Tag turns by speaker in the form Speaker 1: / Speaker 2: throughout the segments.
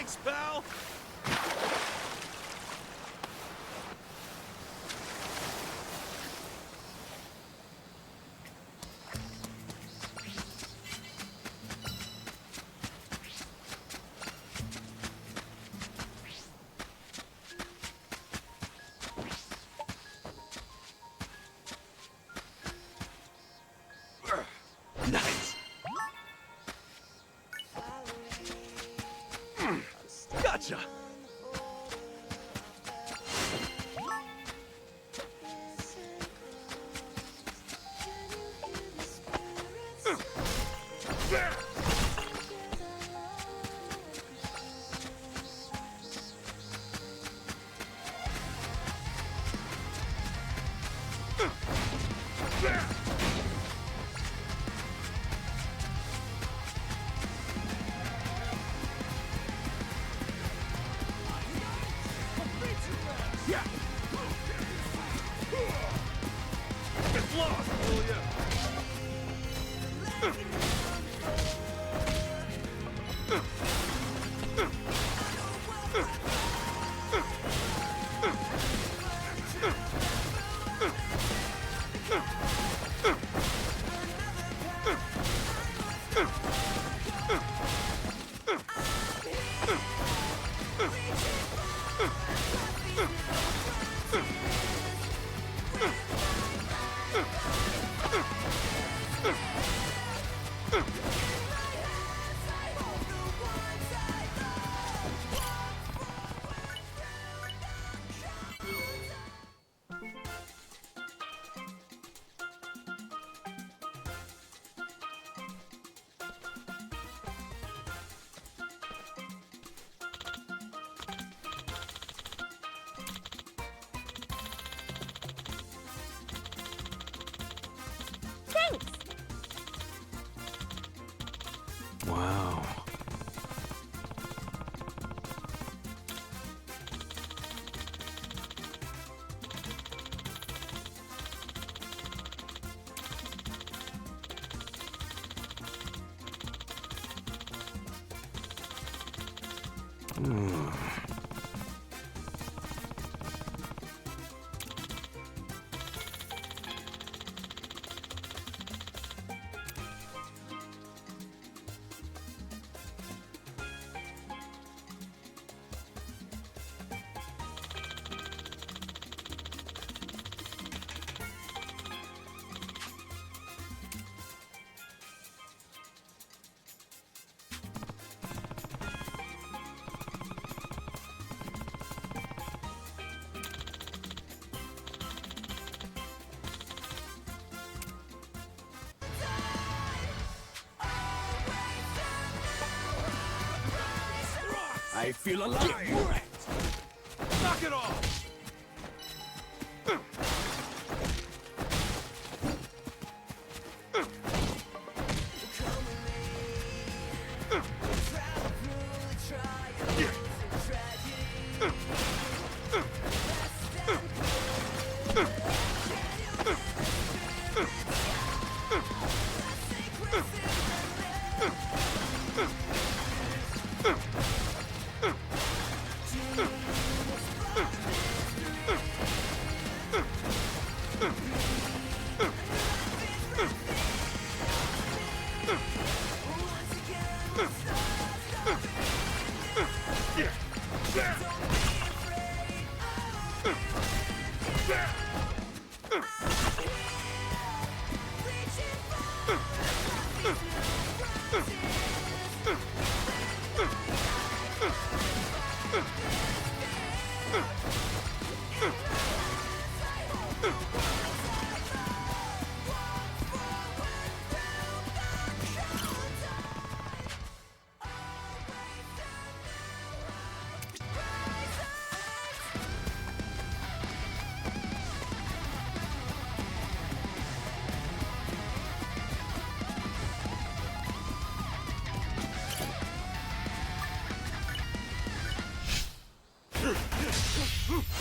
Speaker 1: Thanks, pal! Nice! Gotcha! Yeah! Get lost, will ya?
Speaker 2: Thanks!
Speaker 1: Wow.
Speaker 3: I feel alive!
Speaker 1: Get wrecked! Knock it off!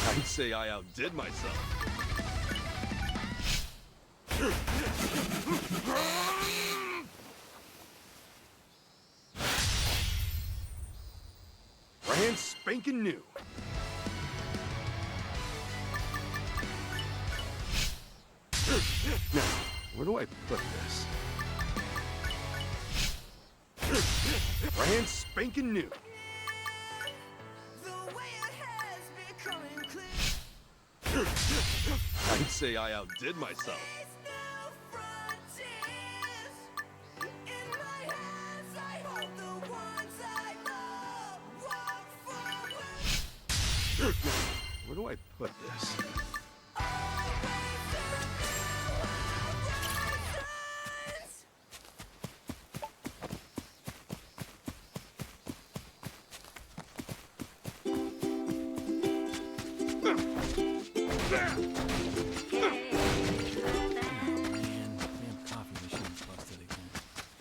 Speaker 1: I'd say I outdid myself. spanking new. Now, where do I put this? Brand spanking new. I'd say I outdid myself. Where do I put this?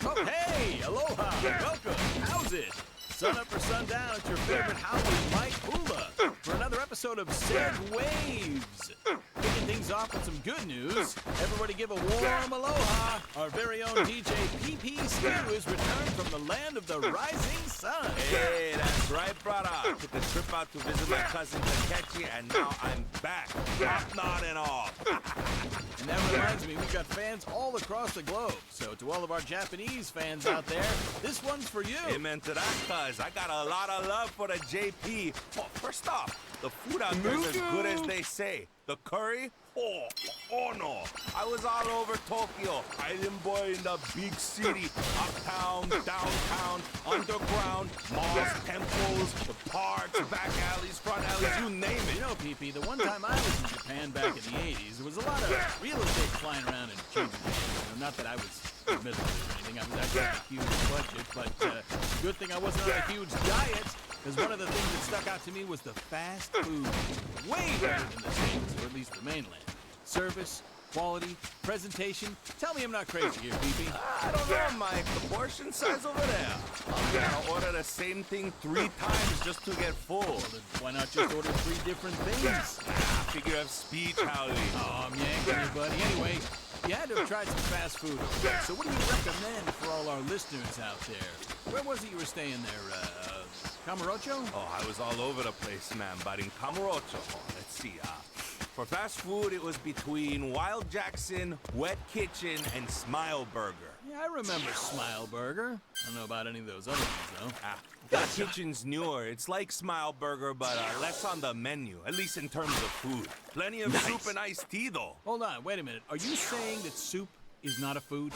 Speaker 2: Oh, hey, aloha, welcome. How's it? Sun up or sundown, it's your favorite Howard Mike Hula for another episode of Said Waves. Kicking things off with some good news. Everybody give a warm aloha. Our very own DJ PP Stew is returned from the land of the rising sun.
Speaker 3: Hey, that's right, brother. Took a trip out to visit my cousin Takechi, and now I'm back. Top knot and all.
Speaker 2: And that reminds me, we've got fans all across the globe. So to all of our Japanese fans out there, this one's for you.
Speaker 3: Amen to that, cuz. I got a lot of love for the JP. Oh, first off, the food out there is as good as they say. The curry? Oh no. I was all over Tokyo. Island boy in the big city. Uptown, downtown, underground, malls, temples, the parks, back alleys, front alleys, you name it.
Speaker 2: You know, PP, the one time I was in Japan back in the 80s, there was a lot of real estate flying around and changing hands. Not that I was in the middle of it or anything. I was actually on a huge budget, but good thing I wasn't on a huge diet, because one of the things that stuck out to me was the fast food. Way better than the States, or at least the mainland. Service, quality, presentation. Tell me I'm not crazy here, PP.
Speaker 3: I don't know, Mike. The portion size over there. I'm gonna order the same thing 3 times just to get full.
Speaker 2: Well, then why not just order 3 different things?
Speaker 3: Figure of speech, Howie.
Speaker 2: Oh, I'm yanking you, buddy. Anyway, you had to have tried some fast food over there. So what do you recommend for all our listeners out there? Where was it you were staying there? Kamurocho?
Speaker 3: Oh, I was all over the place, man. But in Kamurocho, let's see. For fast food, it was between Wild Jackson, Wet Kitchen, and Smile Burger.
Speaker 2: Yeah, I remember Smile Burger. I don't know about any of those other ones, though.
Speaker 3: Wet Kitchen's newer. It's like Smile Burger, but less on the menu, at least in terms of food. Plenty of soup and iced tea, though.
Speaker 2: Hold on, wait a minute. Are you saying that soup is not a food?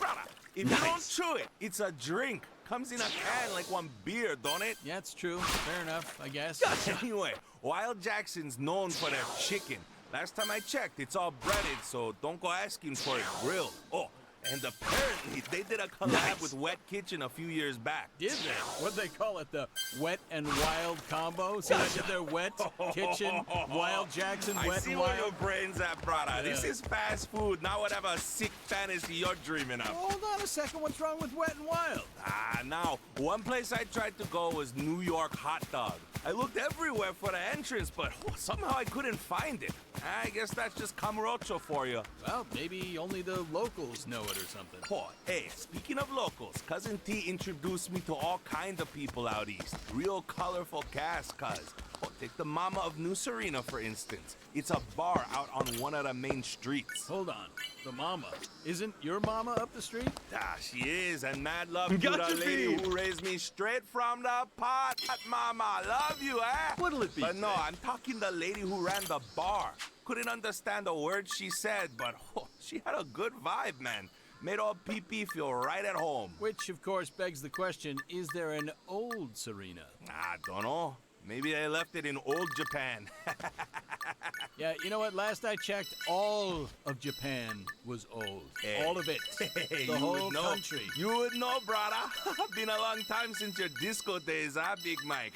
Speaker 3: Brother, if you don't chew it, it's a drink. Comes in a can like one beer, don't it?
Speaker 2: Yeah, it's true. Fair enough, I guess.
Speaker 3: Anyway, Wild Jackson's known for their chicken. Last time I checked, it's all breaded, so don't go asking for it grilled. Oh, and apparently they did a collab with Wet Kitchen a few years back.
Speaker 2: Did they? What'd they call it? The Wet and Wild combo? So they did their Wet Kitchen, Wild Jackson,
Speaker 3: I
Speaker 2: Wet
Speaker 3: see
Speaker 2: and
Speaker 3: where
Speaker 2: Wild.
Speaker 3: your brain's at, brother.
Speaker 2: Yeah.
Speaker 3: This is fast food, not whatever sick fantasy you're dreaming of.
Speaker 2: Hold on a second. What's wrong with Wet and Wild?
Speaker 3: Now, one place I tried to go was New York Hot Dog. I looked everywhere for the entrance, but somehow I couldn't find it. I guess that's just Kamurocho for you.
Speaker 2: Well, maybe only the locals know it or something.
Speaker 3: Oh, hey, speaking of locals, Cousin T introduced me to all kinds of people out east. Real colorful cast, cuz. Oh, take the Mama of New Serena, for instance. It's a bar out on one of the main streets.
Speaker 2: Hold on. The mama. Isn't your mama up the street?
Speaker 3: She is, and mad love to
Speaker 1: Gotcha,
Speaker 3: the lady
Speaker 1: Pete.
Speaker 3: who raised me straight from the pot. Mama, love you, eh?
Speaker 2: What'll it be
Speaker 3: But no,
Speaker 2: today?
Speaker 3: I'm talking the lady who ran the bar. Couldn't understand a word she said, but she had a good vibe, man. Made all PP feel right at home.
Speaker 2: Which, of course, begs the question, is there an old Serena?
Speaker 3: I don't know. Maybe they left it in old Japan.
Speaker 2: Yeah, you know what? Last I checked, all of Japan was old.
Speaker 3: Hey.
Speaker 2: All of it.
Speaker 3: Hey,
Speaker 2: The
Speaker 3: you
Speaker 2: whole
Speaker 3: would know.
Speaker 2: country.
Speaker 3: You would know, brother. Been a long time since your disco days, huh, Big Mike?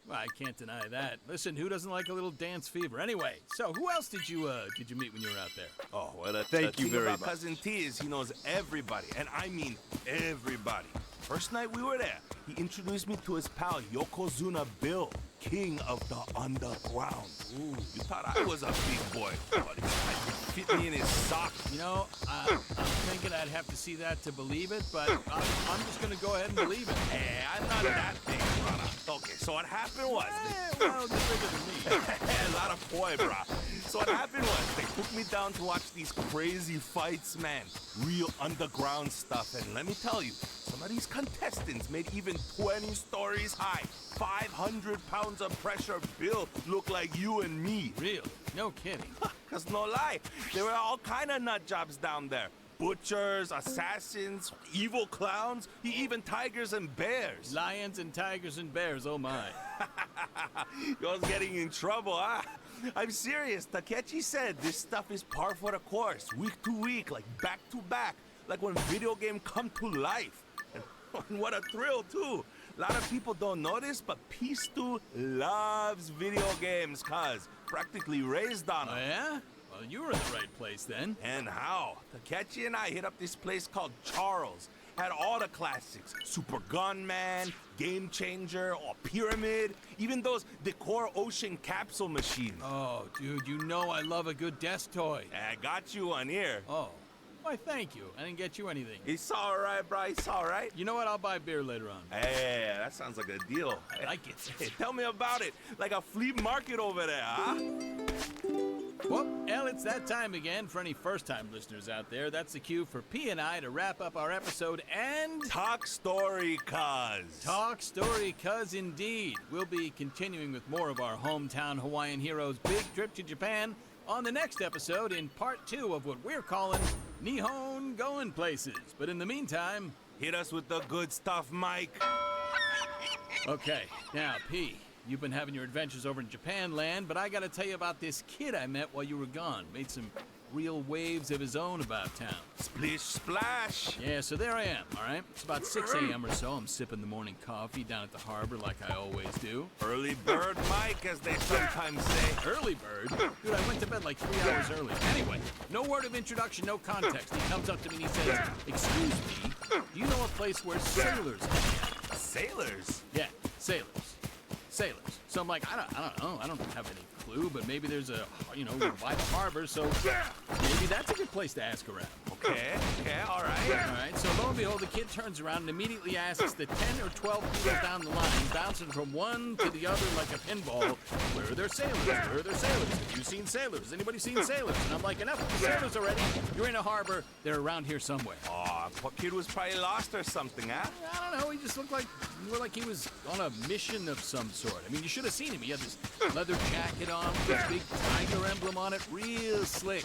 Speaker 2: Well, I can't deny that. Listen, who doesn't like a little dance fever? Anyway, so who else did you meet when you were out there?
Speaker 3: Oh, well, the
Speaker 1: Thank you
Speaker 3: thing
Speaker 1: very
Speaker 3: about
Speaker 1: much.
Speaker 3: Cousin T is he knows everybody, and I mean everybody. First night we were there, he introduced me to his pal Yokozuna Bill, king of the underground. Ooh, you thought I was a big boy, but he could fit me in his sock.
Speaker 2: You know, I'm thinking I'd have to see that to believe it, but I'm just going to go ahead and believe it.
Speaker 3: Hey, I'm not that big. brother. Okay, so what happened was...
Speaker 2: Well, you're bigger than me.
Speaker 3: A lot of boy, brah. So what happened was they took me down to watch these crazy fights, man. Real underground stuff. And let me tell you, some of these contestants made even 20 stories high. 500 pounds of pressure built look like you and me.
Speaker 2: Really? No kidding.
Speaker 3: Cause no lie, there were all kind of nut jobs down there. Butchers, assassins, evil clowns, even tigers and bears.
Speaker 2: Lions and tigers and bears, oh my.
Speaker 3: You're getting in trouble, huh? I'm serious. Takechi said this stuff is par for the course, week to week, like back to back, like when video game come to life. And what a thrill, too. A lot of people don't know this, but Pistu loves video games, cuz practically raised on
Speaker 2: Oh,
Speaker 3: them.
Speaker 2: yeah? Well, you were in the right place then.
Speaker 3: And how? Takechi and I hit up this place called Charles. Had all the classics. Super Gunman, Game Changer, or Pyramid. Even those Decor Ocean capsule machines.
Speaker 2: Oh, dude, you know I love a good desk toy.
Speaker 3: I got you one here.
Speaker 2: Oh. Why, thank you. I didn't get you anything.
Speaker 3: It's all right, bro. It's all right.
Speaker 2: You know what? I'll buy beer later on.
Speaker 3: Hey, that sounds like a deal.
Speaker 2: I like it.
Speaker 3: Hey, tell me about it. Like a flea market over there, huh?
Speaker 2: Well, El, it's that time again. For any first-time listeners out there, that's the cue for P and I to wrap up our episode and...
Speaker 3: Talk story, cuz.
Speaker 2: Talk story, cuz indeed. We'll be continuing with more of our hometown Hawaiian heroes' big trip to Japan on the next episode in part 2 of what we're calling Nihon Going Places. But in the meantime...
Speaker 3: Hit us with the good stuff, Mike.
Speaker 2: Okay, now, P, you've been having your adventures over in Japan land, but I gotta tell you about this kid I met while you were gone. Made some real waves of his own about town.
Speaker 3: Splish splash.
Speaker 2: Yeah, so there I am, all right? It's about 6 a.m. or so. I'm sipping the morning coffee down at the harbor like I always do.
Speaker 3: Early bird Mike, as they sometimes say.
Speaker 2: Early bird? Dude, I went to bed like 3 hours early. Anyway, no word of introduction, no context. He comes up to me and he says, "Excuse me, do you know a place where sailors hang out?"
Speaker 3: Sailors?
Speaker 2: Yeah, sailors. Sailors. So I'm like, I don't know. I don't have any clue, but maybe there's a, by the harbor, so maybe that's a good place to ask around.
Speaker 3: Okay, all right.
Speaker 2: All right, so lo and behold, the kid turns around and immediately asks the 10 or 12 people down the line, bouncing from one to the other like a pinball, "Where are their sailors? Where are their sailors? Have you seen sailors? Has anybody seen sailors?" And I'm like, "Enough with the sailors already. You're in a harbor. They're around here somewhere."
Speaker 3: Aw, poor kid was probably lost or something, huh?
Speaker 2: I don't know. He just looked like more like he was on a mission of some sort. I mean, you should have seen him. He had this leather jacket on with this big tiger emblem on it, real slick.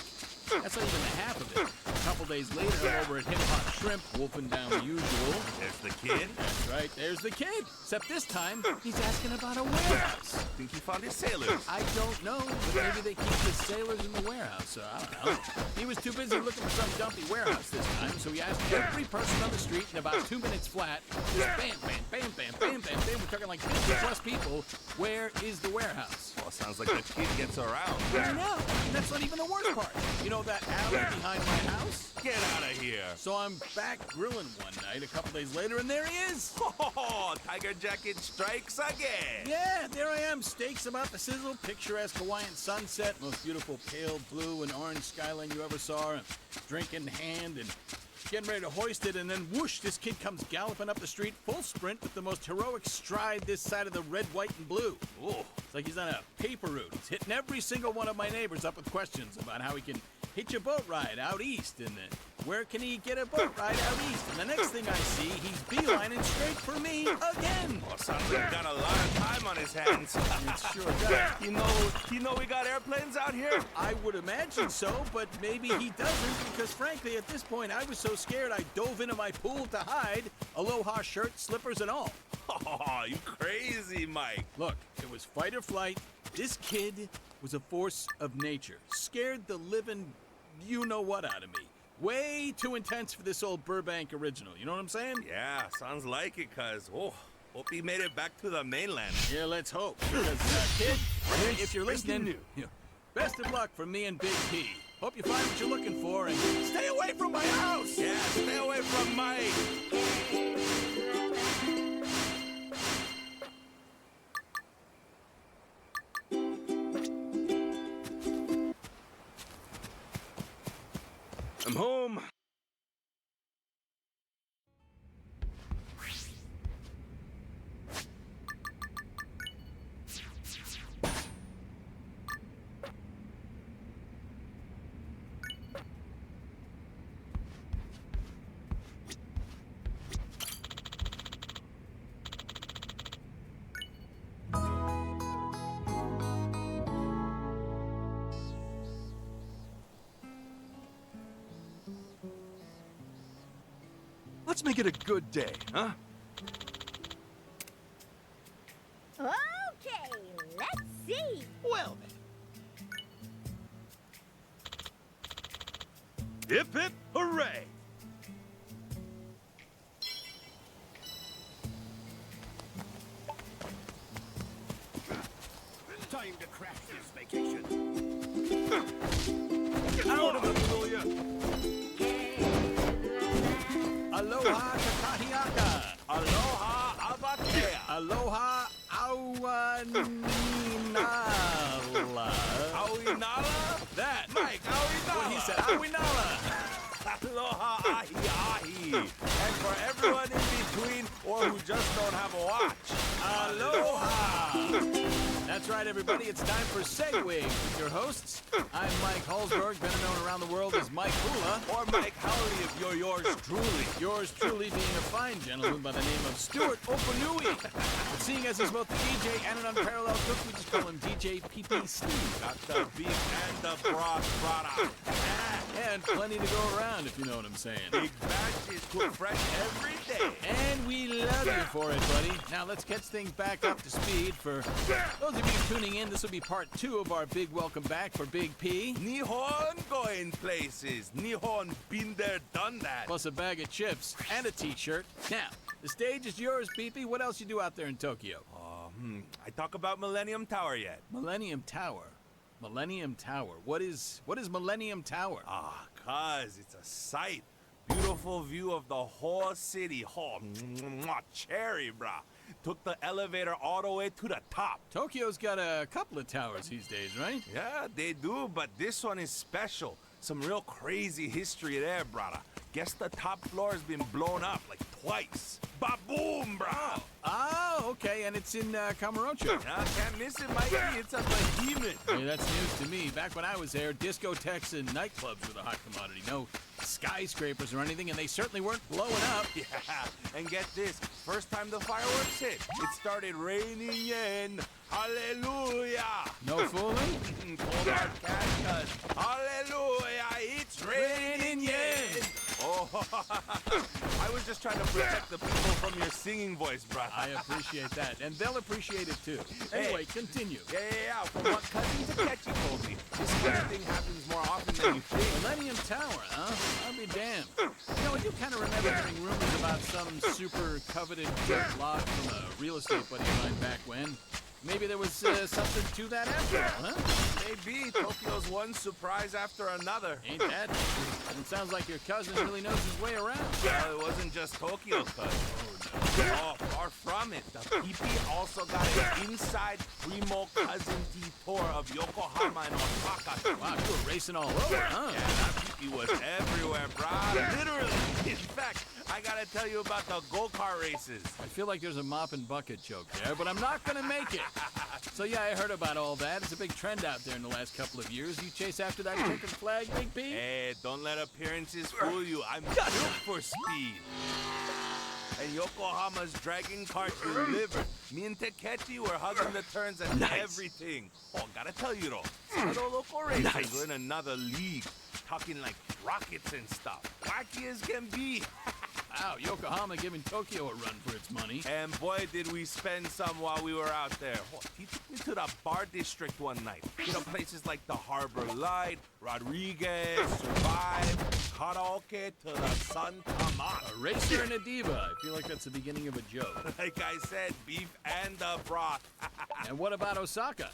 Speaker 2: That's not even the half of it. A couple days later, I'm over at Hip Hop Shrimp, wolfing down the usual.
Speaker 3: There's the kid.
Speaker 2: That's right, there's the kid. Except this time, he's asking about a warehouse.
Speaker 3: Think he found his sailors.
Speaker 2: I don't know, but maybe they keep the sailors in the warehouse, so I don't know. He was too busy looking for some dumpy warehouse this time, so he asked every person on the street in about 2 minutes flat, just bam, bam, bam, bam, bam, bam, bam, we're talking like 50 plus people, where is the warehouse?
Speaker 3: Well, sounds like the kid gets around.
Speaker 2: I know, and that's not even the worst part. You know that alley behind my house?
Speaker 3: Get out of here.
Speaker 2: So I'm back grilling one night, a couple days later, and there he is.
Speaker 3: Oh, Tiger Jacket strikes again.
Speaker 2: Yeah, there I am, steaks about the sizzle, picturesque Hawaiian sunset, most beautiful pale blue and orange skyline you ever saw, and drink in hand, and getting ready to hoist it, and then whoosh, this kid comes galloping up the street, full sprint with the most heroic stride this side of the red, white, and blue. Ooh, it's like he's on a paper route. He's hitting every single one of my neighbors up with questions about how he can hitch a boat ride out east, and where can he get a boat ride out east? And the next thing I see, he's beelining straight for me again.
Speaker 3: Well, sounds like he got a lot of time on his hands.
Speaker 2: It sure does.
Speaker 3: You know we got airplanes out here?
Speaker 2: I would imagine so, but maybe he doesn't, because frankly, at this point, I was so scared I dove into my pool to hide, aloha shirt, slippers, and all.
Speaker 3: Oh, you crazy, Mike.
Speaker 2: Look, it was fight or flight. This kid was a force of nature. Scared the living you-know-what out of me. Way too intense for this old Burbank original, you know what I'm saying?
Speaker 3: Yeah, sounds like it, cuz. Oh, hope he made it back to the mainland.
Speaker 2: Yeah, let's hope. Because, kid, if you're listening, best of luck from me and Big P. Hope you find what you're looking for, and stay away from my house!
Speaker 3: Yeah, stay away from Mike. I'm home.
Speaker 1: Let's make it a good day, huh?
Speaker 4: Okay, let's see.
Speaker 2: Well then.
Speaker 1: Hip hip hooray!
Speaker 3: Time to crash this vacation.
Speaker 1: Out of it, will ya?
Speaker 2: Aloha kakatiaka.
Speaker 3: Aloha abakea.
Speaker 2: Aloha awanala.
Speaker 3: Awinala?
Speaker 2: That.
Speaker 3: Mike, Awinala.
Speaker 2: What he said. Awinala.
Speaker 3: Aloha ahi ahi. And for everyone in between or who just don't have a watch.
Speaker 2: Aloha. That's right, everybody. It's time for Segway with your hosts. I'm Mike Hallsberg, better known around the world as Mike Hula.
Speaker 3: Or Mike Howley if you're yours truly.
Speaker 2: Yours truly being a fine gentleman by the name of Stuart Opanui. But seeing as he's both the DJ and an unparalleled cook, we just call him DJ PP Steve.
Speaker 3: Got the beef and the broth brought out.
Speaker 2: And plenty to go around, if you know what I'm saying.
Speaker 3: Big batches cooked fresh every day.
Speaker 2: And we love you for it, buddy. Now let's catch things back up to speed. For those of you tuning in, this will be part 2 of our big welcome back for Big P.
Speaker 3: Nihon going places. Nihon been there, done that.
Speaker 2: Plus a bag of chips and a t-shirt. Now, the stage is yours, PP. What else you do out there in Tokyo?
Speaker 3: I talk about Millennium Tower yet.
Speaker 2: Millennium Tower. Millennium Tower. What is Millennium Tower?
Speaker 3: Cuz it's a sight. Beautiful view of the whole city. Oh, cherry, brah. Took the elevator all the way to the top.
Speaker 2: Tokyo's got a couple of towers these days, right?
Speaker 3: Yeah, they do, but this one is special. Some real crazy history there, brother. Guess the top floor has been blown up like twice. Ba-boom, brah.
Speaker 2: Oh, okay, and it's in Kamurocho.
Speaker 3: Can't miss it, Mikey. It's a behemoth.
Speaker 2: Hey, that's news to me. Back when I was there, discotheques and nightclubs were the hot commodity. No skyscrapers or anything, and they certainly weren't blowing up.
Speaker 3: Yeah, and get this. First time the fireworks hit, it started raining yen. Hallelujah.
Speaker 2: No fooling?
Speaker 3: Cold hard cash, cuz. Hallelujah, it's raining yen. Oh, I was just trying to protect the people from your singing voice, brother.
Speaker 2: I appreciate that, and they'll appreciate it too. Anyway, continue.
Speaker 3: Yeah. From what Cousin Takechi told me, this kind of thing happens more often than you think.
Speaker 2: Millennium Tower, huh? I'll be damned. You know, I do kind of remember hearing rumors about some super coveted dirt lot from a real estate buddy of mine back when. Maybe there was something to that after all, huh?
Speaker 3: Maybe Tokyo's one surprise after another.
Speaker 2: Ain't that? And it sounds like your cousin really knows his way around.
Speaker 3: Well, it wasn't just Tokyo, cuz. Oh, far from it. The PP also got an inside primo cousin T tour of Yokohama and Osaka.
Speaker 2: Wow, you were racing all over, huh?
Speaker 3: Yeah, that PP was everywhere, brah. Literally. In fact, I gotta tell you about the go-kart races.
Speaker 2: I feel like there's a mop and bucket joke there, but I'm not gonna make it. So yeah, I heard about all that. It's a big trend out there in the last couple of years. You chase after that checkered flag, Big P?
Speaker 3: Hey, don't let appearances fool you. I'm built for speed. And Yokohama's dragon cart delivered. Me and Takechi were hugging the turns and everything. Oh, gotta tell you though, some of the local racers were in another league. Talking like rockets and stuff. Wacky as can be.
Speaker 2: Wow, Yokohama giving Tokyo a run for its money.
Speaker 3: And boy, did we spend some while we were out there. Oh, he took me to the bar district one night. You know, places like the Harbor Light, Rodriguez, Survive, Karaoke to the sun come on.
Speaker 2: A racer and a diva. I feel like that's the beginning of a joke.
Speaker 3: Like I said, beef and the broth.
Speaker 2: And what about Osaka?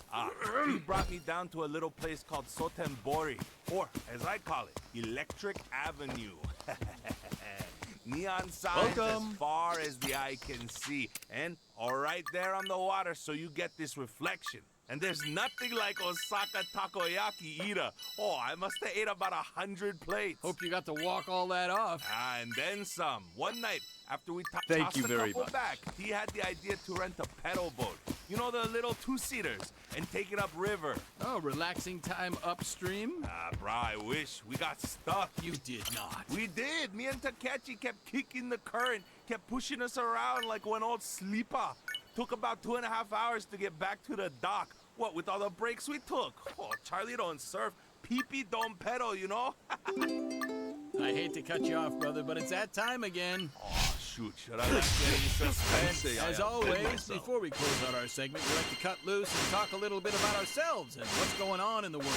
Speaker 3: He brought me down to a little place called Sotenbori, or as I call it, Electric Avenue. Neon signs as far as the eye can see, and all right there on the water, so you get this reflection. And there's nothing like Osaka takoyaki either. Oh, I must have ate about 100 plates.
Speaker 2: Hope you got to walk all that off.
Speaker 3: And then some. One night, after we tossed
Speaker 1: you
Speaker 3: a
Speaker 1: very
Speaker 3: couple
Speaker 1: much.
Speaker 3: back, he had the idea to rent a pedal boat. You know, the little two-seaters, and take it upriver.
Speaker 2: Oh, relaxing time upstream?
Speaker 3: Brah, I wish. We got stuck.
Speaker 2: You did not.
Speaker 3: We did. Me and Takechi kept kicking the current, kept pushing us around like one old sleeper. Took about 2.5 hours to get back to the dock. What, with all the breaks we took? Oh, Charlie don't surf. Pee-pee don't pedal, you know?
Speaker 2: I hate to cut you off, brother, but it's that time again.
Speaker 3: shoot. Should I let any suspense?
Speaker 2: As always, before we close out our segment, we like to cut loose and talk a little bit about ourselves and what's going on in the world.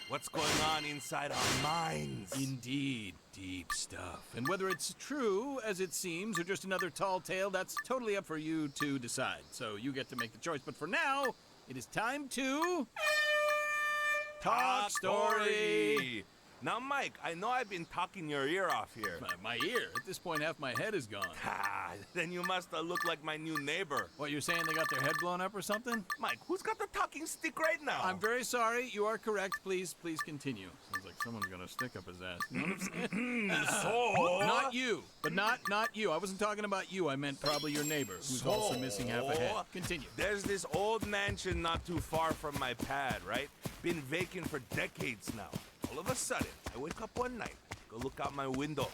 Speaker 3: What's going on inside our minds?
Speaker 2: Indeed, deep stuff. And whether it's true, as it seems, or just another tall tale, that's totally up for you to decide. So you get to make the choice. But for now, it is time to... Talk Story!
Speaker 3: Now, Mike, I know I've been talking your ear off here.
Speaker 2: My ear? At this point, half my head is gone.
Speaker 3: Ah, then you must have looked like my new neighbor.
Speaker 2: What, you're saying they got their head blown up or something?
Speaker 3: Mike, who's got the talking stick right now?
Speaker 2: I'm very sorry. You are correct. Please continue. Sounds like someone's gonna stick up his ass. You know what I'm saying?
Speaker 3: So...
Speaker 2: Not you. But not you. I wasn't talking about you. I meant probably your neighbor, who's also missing half a head. Continue.
Speaker 3: There's this old mansion not too far from my pad, right? Been vacant for decades now. All of a sudden, I wake up one night, go look out my window.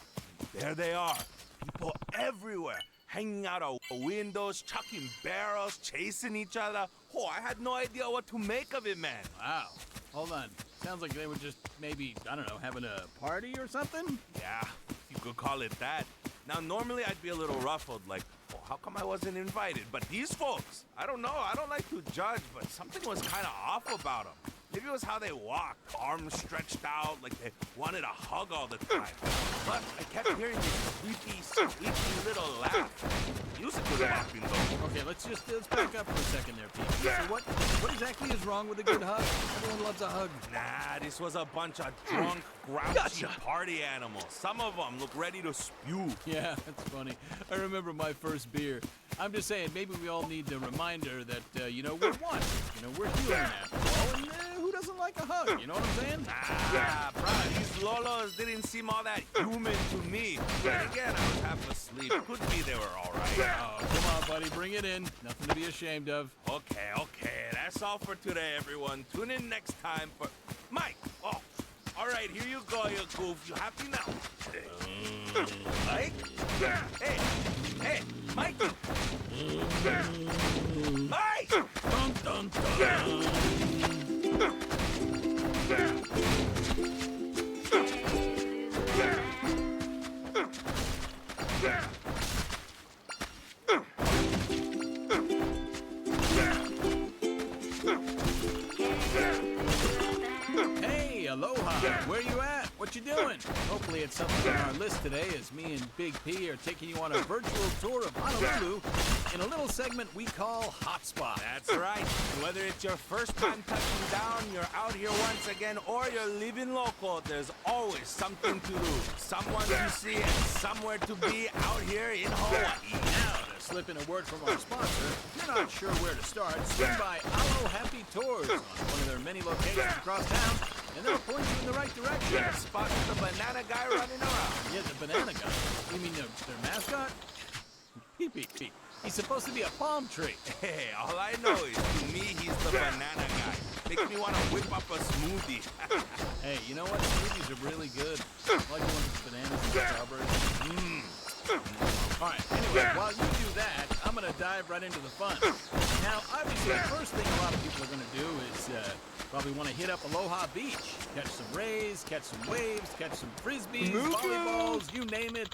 Speaker 3: There they are. People everywhere, hanging out of windows, chucking barrels, chasing each other. Oh, I had no idea what to make of it, man.
Speaker 2: Wow. Hold on. Sounds like they were just maybe, I don't know, having a party or something?
Speaker 3: Yeah, you could call it that. Now, normally I'd be a little ruffled, like, oh, how come I wasn't invited? But these folks, I don't know, I don't like to judge, but something was kind of off about them. Maybe it was how they walked, arms stretched out, like they wanted a hug all the time. But I kept hearing this creepy, squeaky little laugh. Music was popping though.
Speaker 2: Okay, let's back up for a second there, Pete. So what exactly is wrong with a good hug? Everyone loves a hug.
Speaker 3: Nah, this was a bunch of drunk, grouchy party animals. Some of them look ready to spew.
Speaker 2: Yeah, that's funny. I remember my first beer. I'm just saying, maybe we all need the reminder that, we're one. We're human after all, and who doesn't like a hug? You know what I'm saying?
Speaker 3: Ah, bro, these Lolos didn't seem all that human to me. But again, I was half asleep. Could be they were all right.
Speaker 2: Oh, come on, buddy, bring it in. Nothing to be ashamed of.
Speaker 3: Okay, that's all for today, everyone. Tune in next time for... Mike! Oh, all right, here you go, you goof. You happy now? Mike? Hey, Mike! Mike!
Speaker 2: Dun, dun, dun. Hey, aloha. Where you at? What you doing? Hopefully it's something on our list today as me and Big P are taking you on a virtual tour of Honolulu in a little segment we call Hotspot.
Speaker 3: That's right. Whether it's your first time touching down, you're out here once again, or you're living local, there's always something to do, someone to see, and somewhere to be out here in Hawaii.
Speaker 2: Now, to slip in a word from our sponsor, if you're not sure where to start, swing by Alo Happy Tours on one of their many locations across town, and they'll point you in the right direction.
Speaker 3: Spot the banana guy running around.
Speaker 2: Yeah, the banana guy. You mean their mascot? Pee. He's supposed to be a palm tree.
Speaker 3: Hey, all I know is to me he's the banana guy. Makes me want to whip up a smoothie.
Speaker 2: Hey, you know what? Smoothies are really good. I like the ones with bananas and strawberries. All right, anyway, while you do that, I'm going to dive right into the fun. Now, obviously, the first thing a lot of people are going to do is probably want to hit up Aloha Beach. Catch some rays, catch some waves, catch some frisbees, volleyballs, you name it.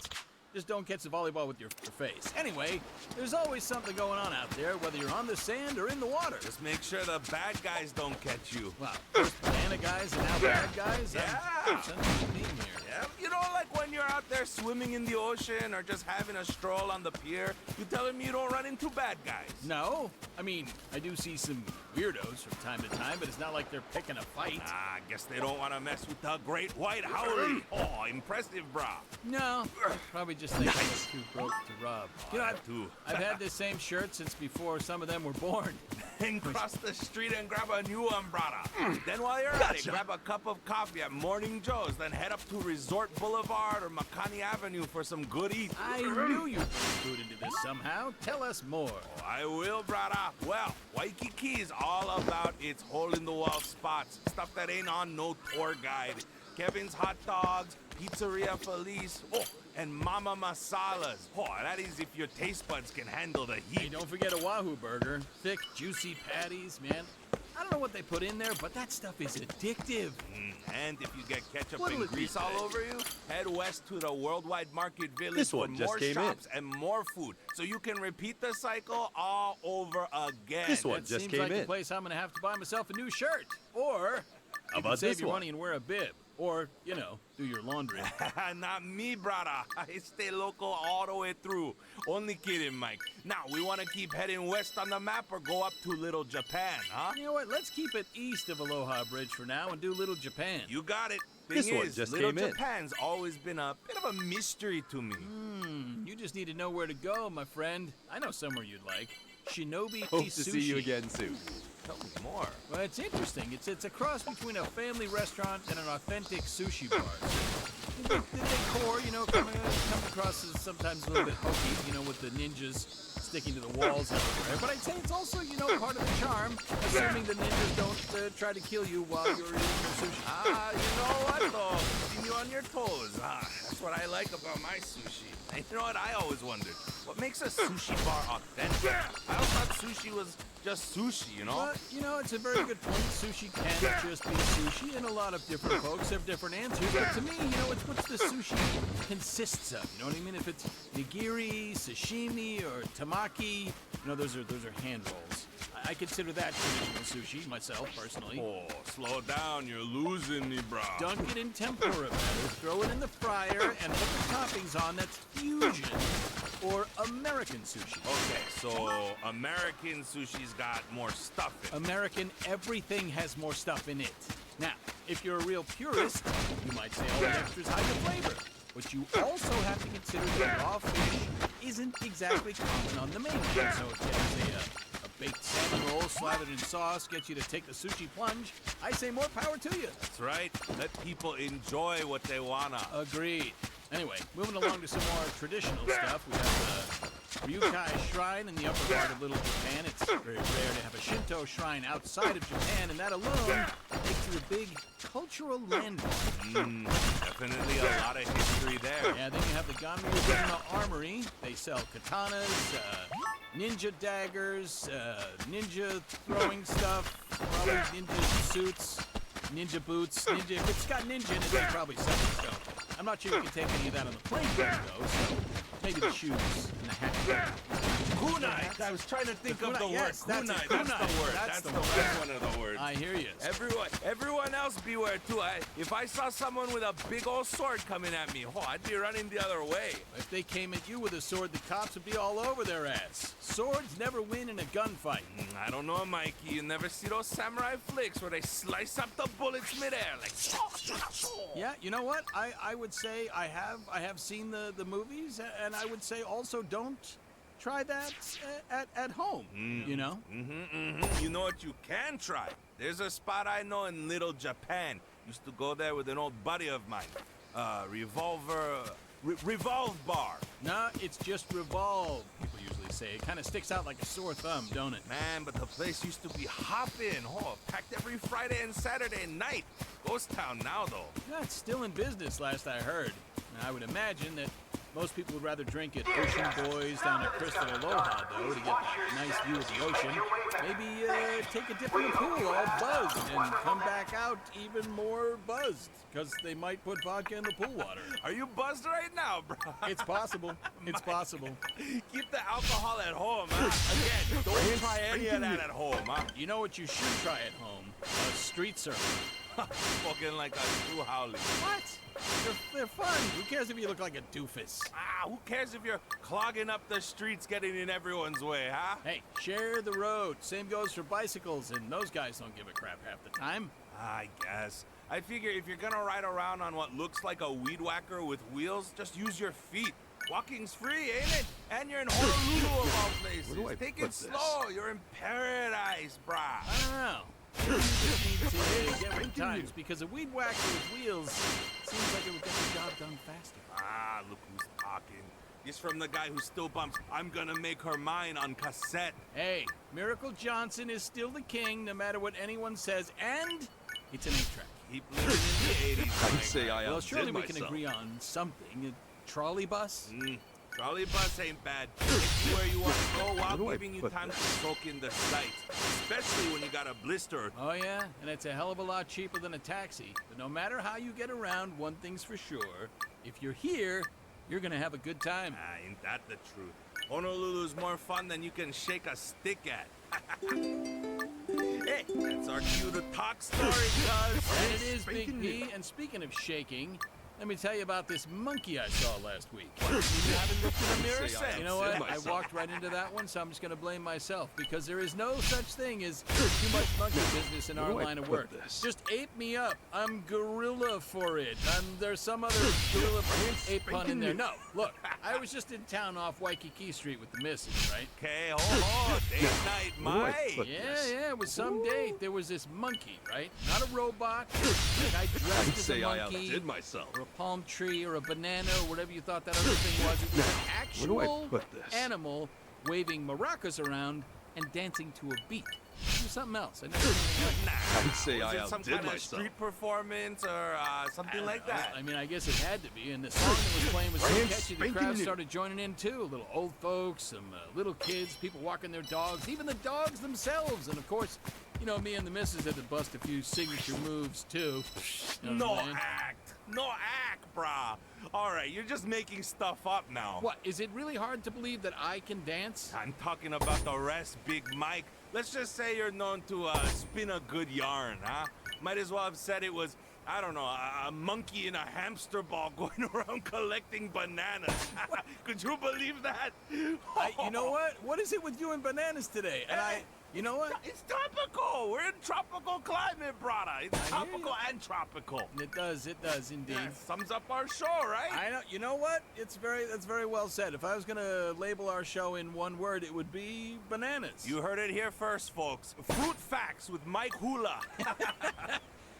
Speaker 2: Just don't catch the volleyball with your face. Anyway, there's always something going on out there, whether you're on the sand or in the water.
Speaker 3: Just make sure the bad guys don't catch you.
Speaker 2: Wow, first banana guys and now bad guys?
Speaker 3: Yeah.
Speaker 2: I'm sensing a theme here.
Speaker 3: Yeah, you know, like when you're out there swimming in the ocean or just having a stroll on the pier, you telling me you don't run into bad guys?
Speaker 2: No. I mean, I do see some weirdos from time to time, but it's not like they're picking a fight.
Speaker 3: Ah, I guess they don't want to mess with the great white howlie. Oh, impressive, brah.
Speaker 2: No, probably just think I was too broke to rob. You know, I've had this same shirt since before some of them were born.
Speaker 3: Then cross the street and grab a new one, brother. Then while you're at it, grab a cup of coffee at Morning Joe's, then head up to Resort Boulevard or Makani Avenue for some good eats.
Speaker 2: I knew you'd put food into this somehow. Tell us more.
Speaker 3: Oh, I will, brother. Well, Waikiki's all about its hole-in-the-wall spots. Stuff that ain't on no tour guide. Kevin's Hot Dogs, Pizzeria Felice, and Mama Masalas. Oh, that is if your taste buds can handle the heat.
Speaker 2: Hey, don't forget a Wahoo burger. Thick, juicy patties, man. I don't know what they put in there, but that stuff is addictive.
Speaker 3: And if you get ketchup
Speaker 2: What'll
Speaker 3: and
Speaker 2: it be
Speaker 3: grease all
Speaker 2: today?
Speaker 3: over you, head west to the Worldwide Market Village
Speaker 1: This
Speaker 3: for
Speaker 1: one just
Speaker 3: more
Speaker 1: came in.
Speaker 3: shops and more food, so you can repeat the cycle all over again.
Speaker 1: This one
Speaker 2: That
Speaker 1: just
Speaker 2: seems
Speaker 1: came
Speaker 2: like
Speaker 1: in.
Speaker 2: the place I'm gonna have to buy myself a new shirt. Or you can
Speaker 1: about
Speaker 2: save
Speaker 1: this
Speaker 2: your
Speaker 1: one?
Speaker 2: money and wear a bib. Or, you know, do your laundry.
Speaker 3: Not me, brother. I stay local all the way through. Only kidding, Mike. Now, we want to keep heading west on the map or go up to Little Japan, huh?
Speaker 2: You know what? Let's keep it east of Aloha Bridge for now and do Little Japan.
Speaker 3: You got it.
Speaker 1: This
Speaker 3: Thing
Speaker 1: one
Speaker 3: is,
Speaker 1: just
Speaker 3: Little
Speaker 1: came in.
Speaker 3: Japan's always been a bit of a mystery to me.
Speaker 2: You just need to know where to go, my friend. I know somewhere you'd like. Shinobi
Speaker 1: Hope
Speaker 2: Sushi.
Speaker 1: to see you again soon.
Speaker 3: Tell me more.
Speaker 2: Well, it's interesting. It's a cross between a family restaurant and an authentic sushi bar. The decor, you know, comes across as sometimes a little bit hokey, you know, with the ninjas sticking to the walls everywhere. But I'd say it's also, you know, part of the charm, assuming the ninjas don't try to kill you while you're eating your sushi.
Speaker 3: You know what, though? Keeping you on your toes. That's what I like about my sushi. And you know what? I always wondered, what makes a sushi bar authentic? I always thought sushi was just sushi, you know?
Speaker 2: But, you know, it's a very good point. Sushi can just be sushi, and a lot of different folks have different answers. But to me, you know, it's what the sushi consists of. You know what I mean? If it's nigiri, sashimi, or tamaki, you know, those are hand rolls. I consider that traditional sushi myself, personally.
Speaker 3: Oh, slow down. You're losing me, bro.
Speaker 2: Dunk it in tempura batter, throw it in the fryer, and put the toppings on. That's fusion, or American sushi.
Speaker 3: Okay, so American sushi's got more stuff in it.
Speaker 2: American, everything has more stuff in it. Now, if you're a real purist, you might say all the extras hide the flavor. But you also have to consider that raw fish isn't exactly common on the mainland. So if you say a baked salmon roll slathered in sauce gets you to take the sushi plunge, I say more power to you.
Speaker 3: That's right. Let people enjoy what they wanna.
Speaker 2: Agreed. Anyway, moving along to some more traditional stuff. We have the Ryukai Shrine in the upper part of Little Japan. It's very rare to have a Shinto shrine outside of Japan, and that alone makes it a big cultural landmark.
Speaker 3: Definitely a lot of history there.
Speaker 2: Yeah, then you have the Ganryubenma Armory. They sell katanas, ninja daggers, ninja throwing stuff, probably ninja suits, ninja boots, ninja. If it's got ninja in it, they probably sell it. So I'm not sure you can take any of that on the plane though. So maybe the shoes and the hat.
Speaker 3: Kunai. I was trying to think of the word.
Speaker 2: Yes, that's it.
Speaker 3: Kunai. That's the
Speaker 2: Kunai.
Speaker 3: word.
Speaker 2: That's
Speaker 3: That's
Speaker 2: the
Speaker 3: one of the words.
Speaker 2: I hear you.
Speaker 3: Everyone else beware too. If I saw someone with a big old sword coming at me, I'd be running the other way.
Speaker 2: If they came at you with a sword, the cops would be all over their ass. Swords never win in a gunfight.
Speaker 3: I don't know, Mikey. You never see those samurai flicks where they slice up the bullets midair like.
Speaker 2: Yeah, you know what? I would say I have seen the movies, and I would say also don't try that at home. You know?
Speaker 3: You know what you can try? There's a spot I know in Little Japan. Used to go there with an old buddy of mine. Revolve Bar.
Speaker 2: Nah, it's just revolve. People usually say it kind of sticks out like a sore thumb, don't it?
Speaker 3: Man, but the place used to be hopping. Packed every Friday and Saturday night. Ghost town now, though.
Speaker 2: Yeah, it's still in business, last I heard. Now, I would imagine that most people would rather drink at Ocean Boys down at Crystal Aloha, though, to get a nice view of the ocean. Maybe take a dip in the pool all buzzed and come back out even more buzzed, because they might put vodka in the pool water.
Speaker 3: Are you buzzed right now, bro?
Speaker 2: It's possible. It's possible.
Speaker 3: Keep the alcohol at home, huh? Again, don't try any of that at home, huh?
Speaker 2: You know what you should try at home? A street surf.
Speaker 3: Spoken like a true howling.
Speaker 2: What? They're fun. Who cares if you look like a doofus?
Speaker 3: Who cares if you're clogging up the streets, getting in everyone's way, huh?
Speaker 2: Hey, share the road. Same goes for bicycles, and those guys don't give a crap half the time.
Speaker 3: I guess. I figure if you're gonna ride around on what looks like a weed whacker with wheels, just use your feet. Walking's free, ain't it? And you're in Honolulu of all places.
Speaker 1: Where do I
Speaker 3: Take
Speaker 1: put
Speaker 3: it slow. You're in paradise, brah.
Speaker 2: I don't know. You just need to get with times, because a weed whacker with wheels seems like it would get the job done faster.
Speaker 3: Look who's talking. He's from the guy who still bumps "I'm Gonna Make Her Mine" on cassette.
Speaker 2: Hey, Miracle Johnson is still the king, no matter what anyone says, and it's an 8-track.
Speaker 3: Keep living in the 80s.
Speaker 1: I'd say I
Speaker 2: Well,
Speaker 1: outdid
Speaker 2: surely we can
Speaker 1: myself.
Speaker 2: agree on something. A trolley bus?
Speaker 3: Trolley bus ain't bad. Takes you where you want to go while
Speaker 1: do I
Speaker 3: giving you
Speaker 1: put
Speaker 3: time to
Speaker 1: this?
Speaker 3: soak in the sights. Especially when you got a blister.
Speaker 2: Oh, yeah? And it's a hell of a lot cheaper than a taxi. But no matter how you get around, one thing's for sure. If you're here, you're gonna have a good time.
Speaker 3: Ah, ain't that the truth? Honolulu's more fun than you can shake a stick at. Hey, that's our cue to talk story, cuz.
Speaker 2: And it is Big P, and speaking of shaking, let me tell you about this monkey I saw last week.
Speaker 3: You haven't looked in the mirror
Speaker 1: Say I
Speaker 3: since.
Speaker 2: You know what? I
Speaker 1: myself.
Speaker 2: walked right into that one, so I'm just going to blame myself because there is no such thing as too much monkey business in our
Speaker 1: do I
Speaker 2: line of
Speaker 1: put
Speaker 2: work.
Speaker 1: this?
Speaker 2: Just ape me up. I'm gorilla for it. There's some other gorilla ape pun in there. No, look, I was just in town off Waikiki Street with the missus, right?
Speaker 3: Okay, hold on. Date night,
Speaker 1: Where do I
Speaker 3: Mike.
Speaker 1: put
Speaker 2: Yeah, it was some date. There was this monkey, right? Not a robot. Like I dressed
Speaker 1: I'd
Speaker 2: as
Speaker 1: say
Speaker 2: a
Speaker 1: I
Speaker 2: monkey.
Speaker 1: outdid myself.
Speaker 2: Or a palm tree, or a banana, or whatever you thought that other thing was. It was an
Speaker 1: Where do I
Speaker 2: actual
Speaker 1: put this?
Speaker 2: animal waving maracas around and dancing to a beat. It was something else. I never seen anything like that.
Speaker 1: I'd say
Speaker 3: Was
Speaker 1: I
Speaker 3: it some
Speaker 1: outdid
Speaker 3: kind of
Speaker 1: myself.
Speaker 3: street performance or something like that?
Speaker 2: I mean, I guess it had to be. And the song that was playing was so
Speaker 1: Brand
Speaker 2: catchy, the
Speaker 1: spanking
Speaker 2: crowd
Speaker 1: new.
Speaker 2: started joining in too. Little old folks, some little kids, people walking their dogs, even the dogs themselves. And of course, you know, me and the missus had to bust a few signature moves too. You know
Speaker 3: No
Speaker 2: what I'm saying?
Speaker 3: act. No act, brah. All right, you're just making stuff up now.
Speaker 2: What, is it really hard to believe that I can dance?
Speaker 3: I'm talking about the rest, Big Mike. Let's just say you're known to spin a good yarn, huh? Might as well have said it was, I don't know, a monkey in a hamster ball going around collecting bananas. Could you believe that?
Speaker 2: You know what? What is it with you and bananas today? And you know what?
Speaker 3: It's tropical. We're in tropical climate, brother. It's
Speaker 2: I hear
Speaker 3: tropical and tropical.
Speaker 2: It does indeed.
Speaker 3: Yeah, sums up our show, right?
Speaker 2: I know. You know what? That's very well said. If I was gonna label our show in one word, it would be bananas.
Speaker 3: You heard it here first, folks. Fruit Facts with Mike Hula.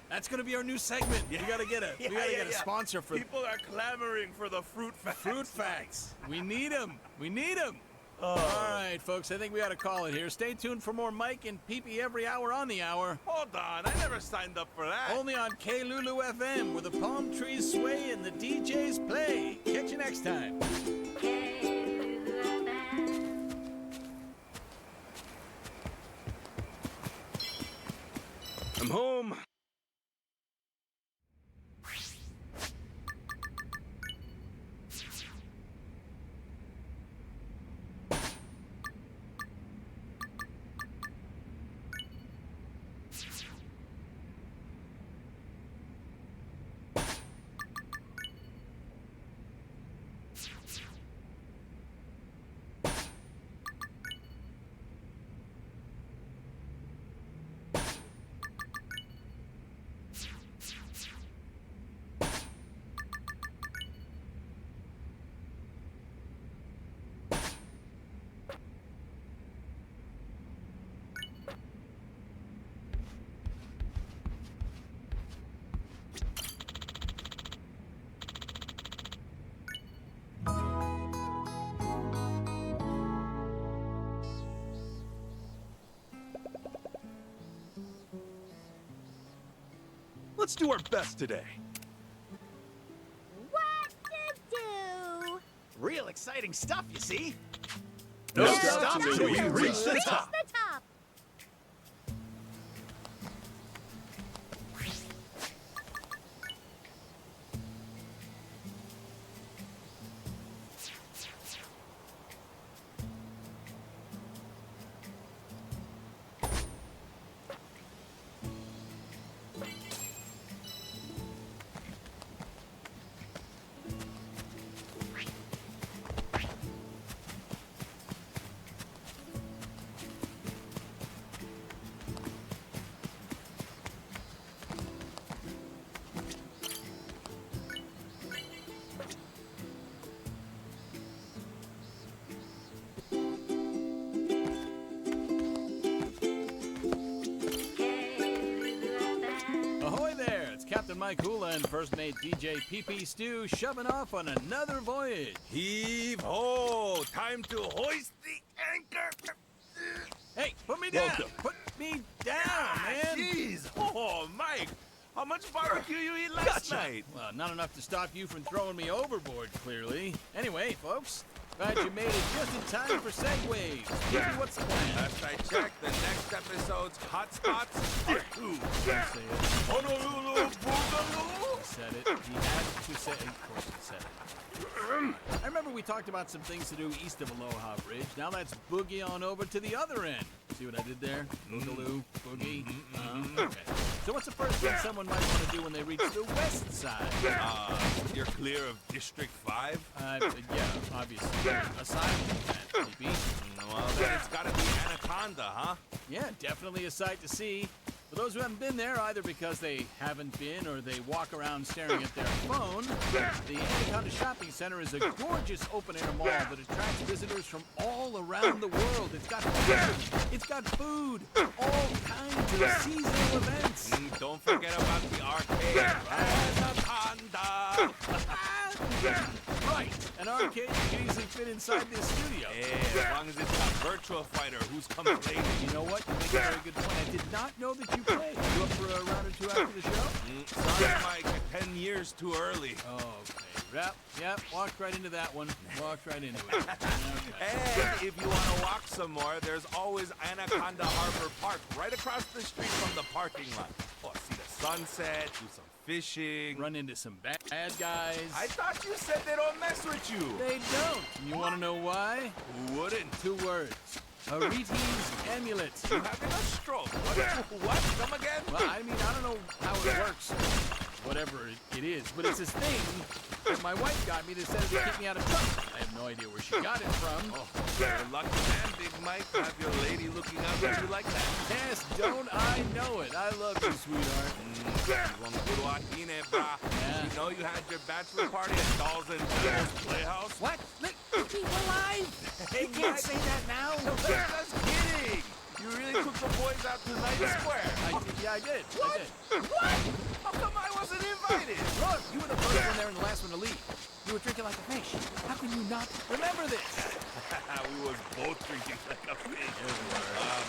Speaker 2: That's gonna be our new segment. We gotta get a
Speaker 3: Yeah.
Speaker 2: sponsor for
Speaker 3: People are clamoring for the Fruit Facts.
Speaker 2: Fruit Facts. We need them. We need them. All right, folks. I think we ought to call it here. Stay tuned for more Mike and Pee-Pee every hour on the hour.
Speaker 3: Hold on, I never signed up for that.
Speaker 2: Only on K-Lulu FM, where the palm trees sway and the DJs play. Catch you next time.
Speaker 1: I'm home. Let's do our best today.
Speaker 4: What to do?
Speaker 5: Real exciting stuff, you see?
Speaker 1: No
Speaker 4: No
Speaker 1: stop
Speaker 4: stop
Speaker 1: till we
Speaker 4: till
Speaker 1: reach the
Speaker 4: reach
Speaker 1: top.
Speaker 4: the top.
Speaker 2: Ahoy there! It's Captain Mike Hula and First Mate DJ PP Stew shoving off on another voyage.
Speaker 3: Heave ho! Time to hoist the anchor.
Speaker 2: Hey, put me down!
Speaker 1: Welcome.
Speaker 2: Put me down, man!
Speaker 3: Jeez! Oh, Mike! How much barbecue you eat last night?
Speaker 2: Well, not enough to stop you from throwing me overboard, clearly. Anyway, folks, Glad you made it just in time for segues. Maybe what's the plan?
Speaker 3: Last I checked, the next episode's Hotspots Part 2.
Speaker 2: Don't say it.
Speaker 3: Honolulu Boogaloo!
Speaker 2: He said it. He had to say it. Of course he said it. I remember we talked about some things to do east of Aloha Bridge. Now let's boogie on over to the other end. See what I did there? Boogaloo, boogie. Okay. So what's the first thing someone might want to do when they reach the west side?
Speaker 3: You're clear of District 5?
Speaker 2: Yeah, obviously. Aside from that, maybe.
Speaker 3: Well, then it's gotta be Anaconda, huh?
Speaker 2: Yeah, definitely a sight to see. For those who haven't been there, either because they haven't been or they walk around staring at their phone, the Anaconda Shopping Center is a gorgeous open-air mall that attracts visitors from all around the world. It's got fashion, it's got food, all kinds of seasonal events.
Speaker 3: Don't forget about the arcade. Anaconda!
Speaker 2: Right, an arcade you can easily fit inside this studio.
Speaker 3: Hey, as long as it's got Virtual Fighter, who's complaining?
Speaker 2: You know what? You make a very good point. I did not know that you played. You up for a round or two after the show?
Speaker 3: Sorry, Mike, 10 years too early.
Speaker 2: Okay. Yep. Walked right into that one. Walked right into it. Okay.
Speaker 3: And if you want to walk some more, there's always Anaconda Harbor Park right across the street from the parking lot. Oh, see the sunset, do some fishing.
Speaker 2: Run into some bad guys.
Speaker 3: I thought you said they don't mess with you.
Speaker 2: They don't. You want to know why?
Speaker 3: Who wouldn't?
Speaker 2: 2 words. Ariti's amulet.
Speaker 3: You having a stroke? What? Come again?
Speaker 2: Well, I mean, I don't know how it works, whatever it is, but it's this thing that my wife got me that says to keep me out of trouble. I have no idea where she got it from.
Speaker 3: Oh, you're a lucky man, Big Mike, to have your lady looking out at you like that.
Speaker 2: Yes, don't I know it? I love you, sweetheart. Yeah.
Speaker 3: You know you had your bachelor party at Dolls and Devils Playhouse?
Speaker 2: What? We're live!
Speaker 3: Hey,
Speaker 2: You can't say that now!
Speaker 3: Just kidding! You really took the boys out to Night Square?
Speaker 2: I did.
Speaker 3: What?
Speaker 2: I did.
Speaker 3: What? How come I wasn't invited?
Speaker 2: Look, you were the first one there and the last one to leave. You were drinking like a fish. How can you not remember this?
Speaker 3: We was both drinking like a fish.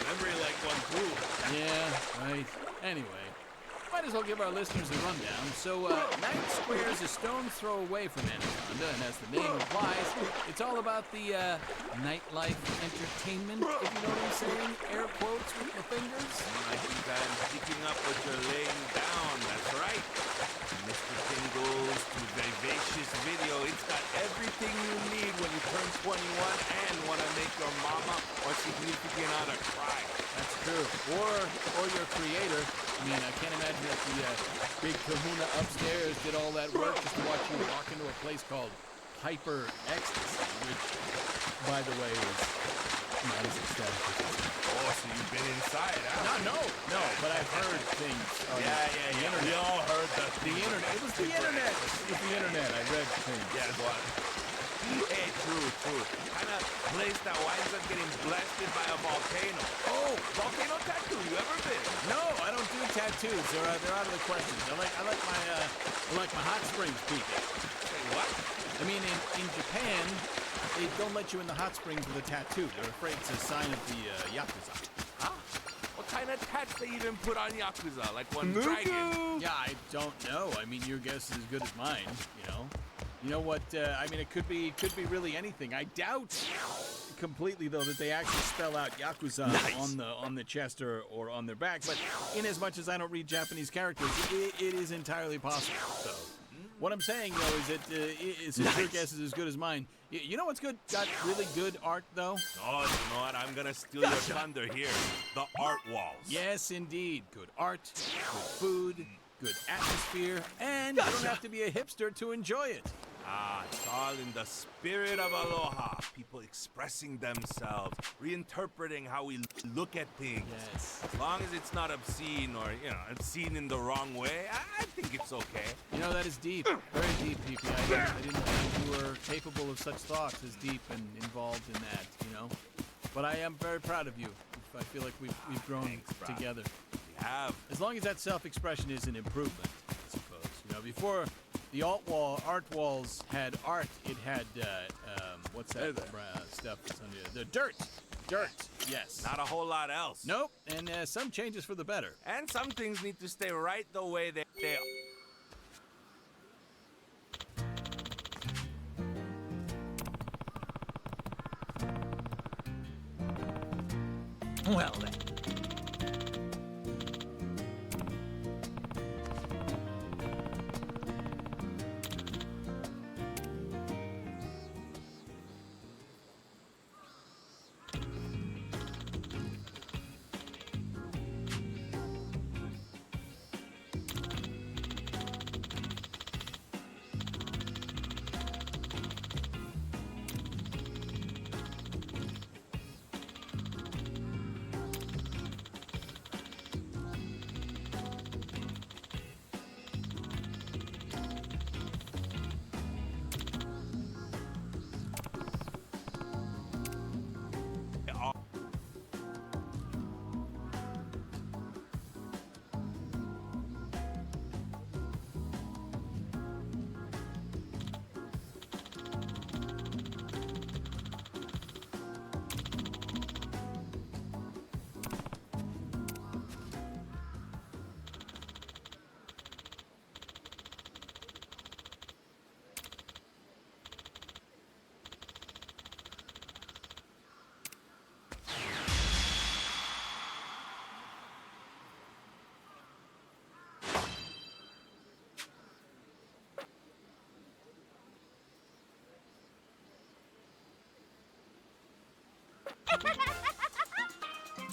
Speaker 3: Memory like one too.
Speaker 2: Yeah, right. Anyway, might as well give our listeners a rundown. So, Night Square is a stone's throw away from Anaconda, and as the name implies, it's all about the nightlife entertainment, if you know what I'm saying. Air quotes with my fingers.
Speaker 3: I think I'm picking up what you're laying down. That's right. Mr. Tingle's vivacious video. It's got everything you need when you turn 21 and want to make your mama or significant other cry.
Speaker 2: That's true. Or your creator. I mean, I can't imagine that the big kahuna upstairs did all that work just to watch you walk into a place called Hyper Ecstasy, which, by the way, is not as ecstatic as it's.
Speaker 3: Oh, so you've been inside, huh?
Speaker 2: No, but I've heard things on the
Speaker 3: Yeah.
Speaker 2: internet.
Speaker 3: We all heard that.
Speaker 2: The internet. It was the internet. It's the internet. I read things.
Speaker 3: Yeah, what? Hey, true. Kind of place that winds up getting blasted by a volcano. Oh, volcano tattoo. You ever been?
Speaker 2: No, I don't do tattoos. They're out of the question. I like my hot springs people.
Speaker 3: Say what?
Speaker 2: I mean, in Japan, they don't let you in the hot springs with a tattoo. They're afraid it's a sign of the Yakuza.
Speaker 3: Huh? What kind of tats they even put on Yakuza? Like one dragon?
Speaker 2: Yeah, I don't know. I mean, your guess is as good as mine, you know? You know what, I mean, it could be really anything. I doubt completely, though, that they actually spell out Yakuza on the chest or on their back. But in as much as I don't read Japanese characters, it is entirely possible. So what I'm saying, though, is that your guess is as good as mine. You know what's good? Got really good art, though?
Speaker 3: Oh, you know what? I'm gonna steal your thunder here. The art walls.
Speaker 2: Yes, indeed. Good art, good food, good atmosphere, and you don't have to be a hipster to enjoy it.
Speaker 3: Ah, it's all in the spirit of aloha. People expressing themselves, reinterpreting how we look at things.
Speaker 2: Yes.
Speaker 3: As long as it's not obscene or, obscene in the wrong way, I think it's okay.
Speaker 2: You know, that is deep. Very deep, PP. I didn't think you were capable of such thoughts as deep and involved in that, you know? But I am very proud of you. I feel like we've grown
Speaker 3: Thanks, bro.
Speaker 2: together.
Speaker 3: We have.
Speaker 2: As long as that self-expression is an improvement, I suppose. You know, before the art walls had art, it had, what's that stuff that's under the dirt. Dirt, yes.
Speaker 3: Not a whole lot else.
Speaker 2: Nope, and some changes for the better.
Speaker 3: And some things need to stay right the way they are.
Speaker 5: Well then.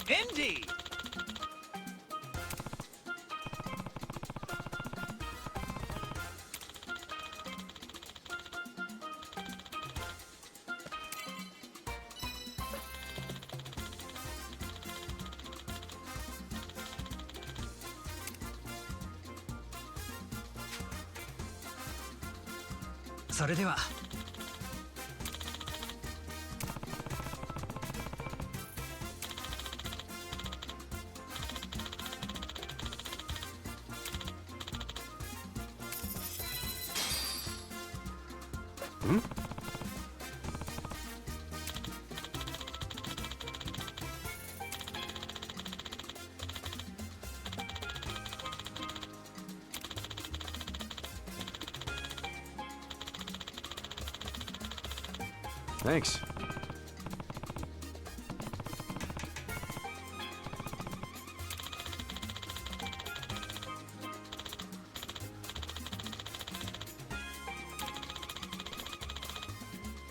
Speaker 5: Indeed. Soれでは。
Speaker 1: Thanks.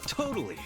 Speaker 5: Totally.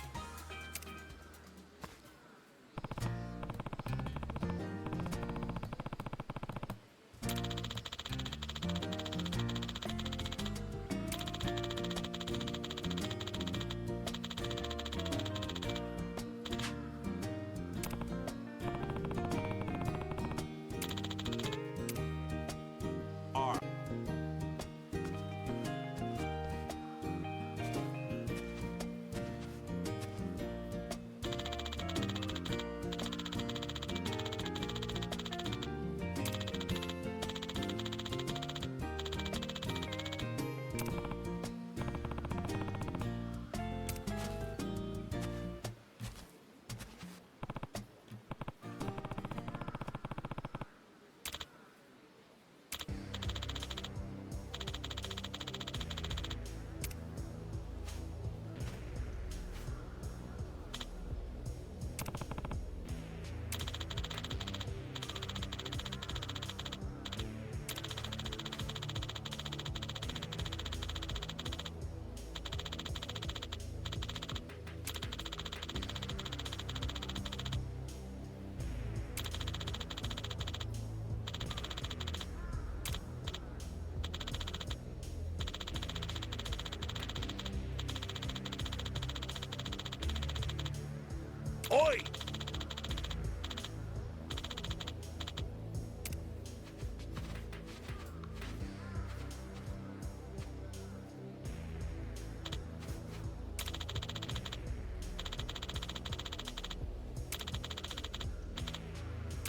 Speaker 3: Oi!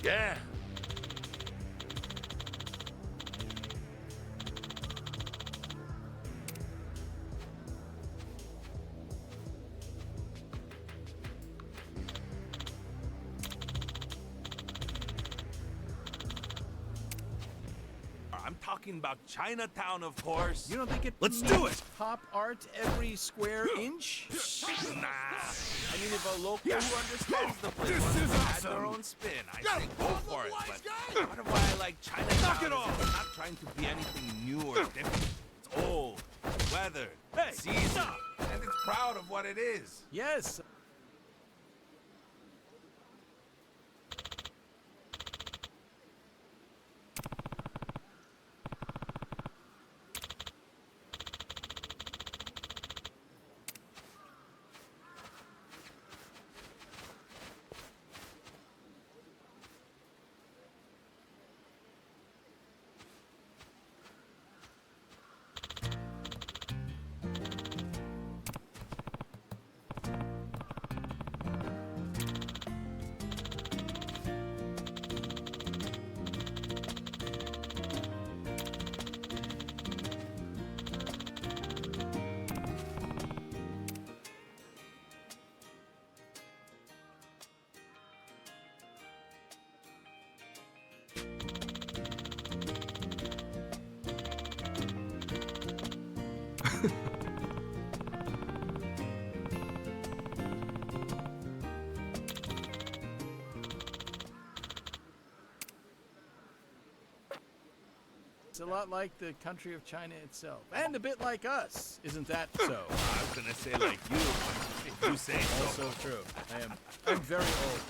Speaker 3: Yeah. I'm I'm talking about Chinatown, of course.
Speaker 2: You don't think it
Speaker 1: Let's
Speaker 2: needs
Speaker 1: do it!
Speaker 2: pop art every square inch?
Speaker 3: Nah. I mean, if a local who understands the place
Speaker 1: This
Speaker 3: wants
Speaker 1: is
Speaker 3: to add their
Speaker 1: awesome.
Speaker 3: own spin, I say go for it. But part of why I like Chinatown
Speaker 1: Knock it
Speaker 3: is
Speaker 1: off!
Speaker 3: it's not trying to be anything new or different. It's old, weathered,
Speaker 1: Hey,
Speaker 3: seasoned,
Speaker 1: stop!
Speaker 3: and it's proud of what it is.
Speaker 2: Yes. It's a lot like the country of China itself, and a bit like us. Isn't that so?
Speaker 3: I was gonna say like you, if you say so.
Speaker 2: Also true. I'm very old.